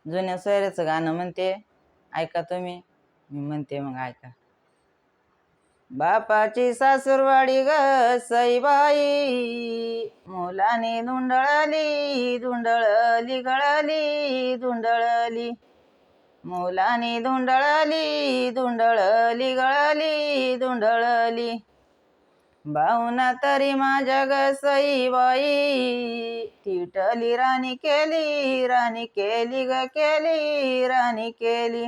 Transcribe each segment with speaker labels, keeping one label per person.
Speaker 1: जुन्या सोयऱ्याचं गाणं म्हणते, ऐका तुम्ही. मी म्हणते मग ऐका. बापाची सासूरवाडी ग सईबाई, मुलाने धुंडळली धुंडळली गळली धुंडळली, मुलाने धुंडळली धुंडळली गळली धुंडळली. भावना तरी माझ्या ग सईबाई, तिटली राणी केली ग राणी केली,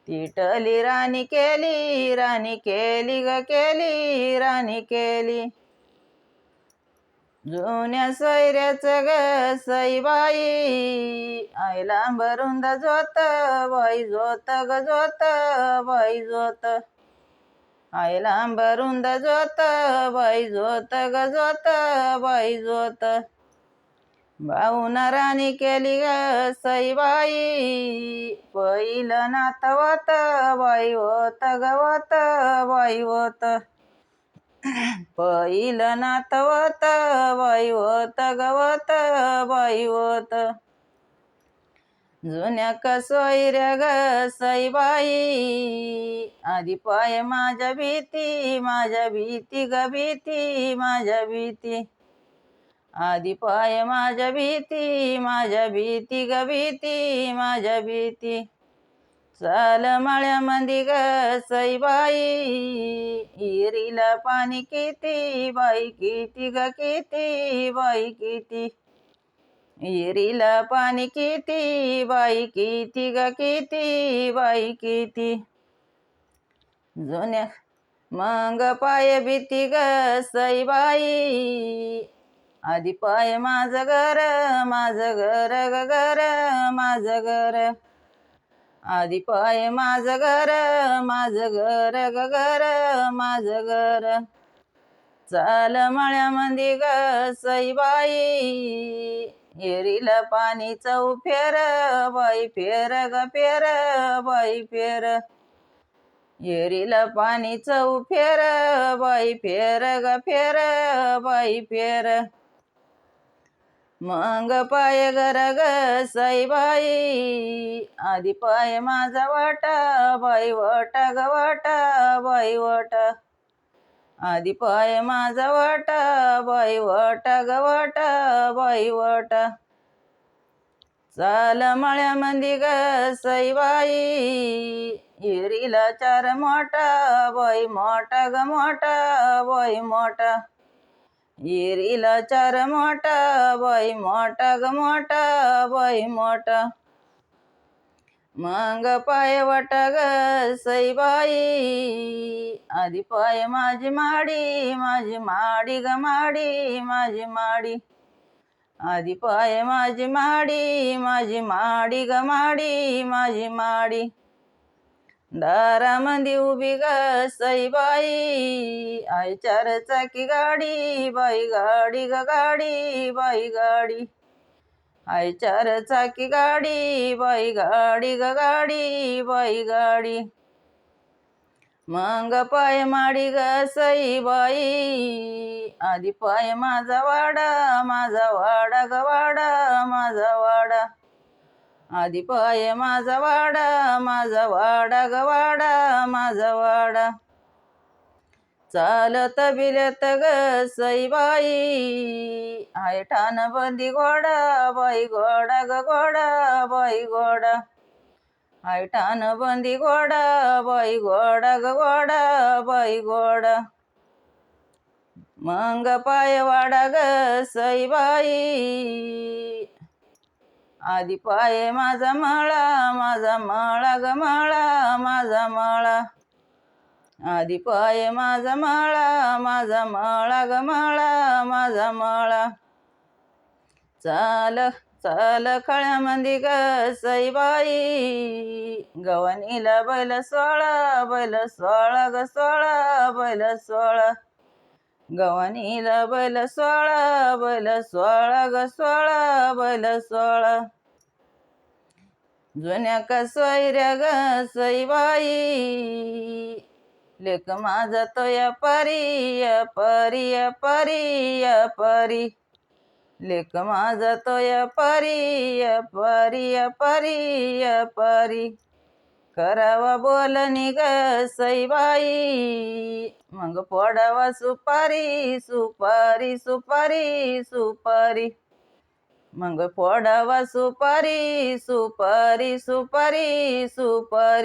Speaker 1: तिटली राणी केली ग राणी केली. जुन्या सोयऱ्याचं ग सईबाई, आईला भरून जोत बाई जोत ग जोत बाई जोत, आईला भरून जोत बाई जोत ग जोत बाई जोत. भाऊना राणी केली ग सईबाई, पहिलं नातवत बाई होत गवत बाई होत, पहिलं नातवत बाई होत गवत बाई होत. जुन्या कसोयऱ्या ग सईबाई, आधी पाय माझ्या भीती ग भीती, आधी पाय माझ्या भीती ग भीती. चाल मळ्यामंदी ग सईबाई, हिरीला पाणी किती बाई किती ग बाई किती, हिरीला पाणी किती बाई किती ग बाई किती. जुन्या मग पाय भीती ग सईबाई, आधी पाय माझं घर ग माझं घर, आधी पाय माझं घर ग माझं घर. चाल मळ्यामंदी ग सईबाई, हिरीला पाणी फेर बाई फेर ग फेर बाई फेर, हिरीला पाणी फेर बाई फेर ग फेर बाई फेर. मग पाय घर ग सईबाई, आधी पाय माझा वाटा बाई वाटा ग वाटा बाई वाटा, आधी पाय माझा वाटा बाई वाटा ग वाटा बाई वाटा. चाल मळ्यामंदी ग सईबाई, हिरीला चार मोठा बाई मोठा ग मोठा बाई मोठा, हिरीला चार मोठा बाई मोठा ग मोठा बाई मोठा. मग पाय वाटा ग सईबाई, आधी पाय माझी माडी ग माझी माडी, आधी पाय माझी माडी ग माझी माडी. दारामंदी उभी ग सईबाई, आई चार चाकी गाडी बाई गाडी ग बाई गाडी, आई चार चाकी गाडी बाई गाडी ग बाई गाडी. मग पाय माडी ग सईबाई, आधी पाय माझा वाडा ग वाडा माझा वाडा, आधी पाय माझा वाडा ग वाडा माझा वाडा. चालत बिलत ग सईबाई, आय ठाण बंदी घोडा बाई घोडा ग घोडा बाई घोडा, आय ठाण बंदी घोडा बाई घोडा ग घोडा बाई घोडा. मग पाय वाडा ग सईबाई, आधी पाय माझा मळा ग माझा मळा, आधी पाय माझा मळा ग माझा मळा. चाल चाल खळ्यामंदी ग सईबाई, गवणीला बैल सोळा ग बैल सोळा, गवणीला बैल सोळा ग बैल सोळा. जुन्या कसोयऱ्या ग सईबाई, लेक माझा तो या परी लेक माझा तो या परी या परी या परी या परी करावा बोलणी ग सईबाई मग फोडावा सुपारी सुपारी सुपारी सुपारी मग फोडावा सुपारी सुपारी सुपारी सुपारी